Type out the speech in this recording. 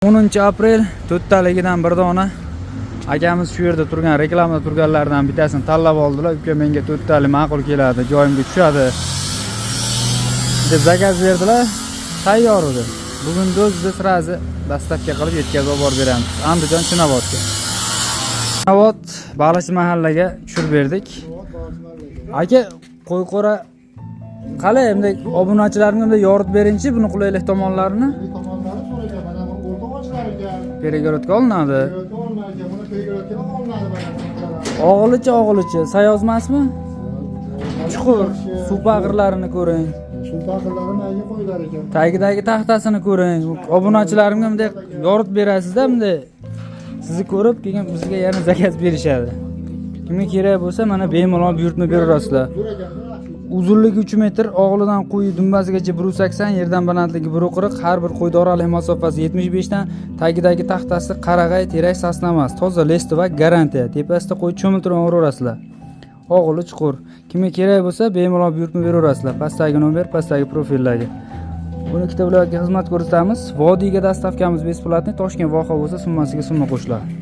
10 aprel to'rttaligidan bir dona akamiz shu yerda turgan reklamada turganlardan bittasini tanlab oldilar. Uka menga to'rttali ma'qul keladi, joyimga tushadi deb zakaz berdilar. Tayyor edi. Bugun o'zida sirazi dastavka qilib yetkazib olib beramiz. Andijon Chinobodga. Chinobod Baliqchi mahallaga tushirib berdik. Aka, qo'yqora qalay, endi obunachilarimga yoritib beringchi buni qulaylik tomonlarini. Перегородка olinadi. Og'ilicha, sayozmasmi? Chuqur, suv pag'irlarini ko'ring. Suv pag'irlari nega qo'yiladi ekan? Tagidagi taxtasini ko'ring. Obunachilarimga bunday yoritib berasiz-da, bunday. Sizni ko'rib keyin bizga yana zakaz berishadi. Kimga kerak bo'lsa mana bemalol buyurtma beraverasizlar. Uzunligi 3 metr, og'lidan quyi dumbasigacha 180, yerdan balandligi 140, har bir qo'y oraliq masofasi 75 dan, tagidagi taxtasi qarag'ay, terak, sasna emas, toza lesti va garantiya. Tepasida qo'y cho'miltirib o'raverasizlar. Og'ili chuqur. Kimga kerak bo'lsa bemalol buyurtma beraverasizlar. Pastdagi nomer, pastdagi profillarga. Buni ikkita viloyatga xizmat ko'rsatamiz. Vodiyga dastavkamiz besplatni, Toshkent voha bo'lsa summasiga summa qo'shiladi.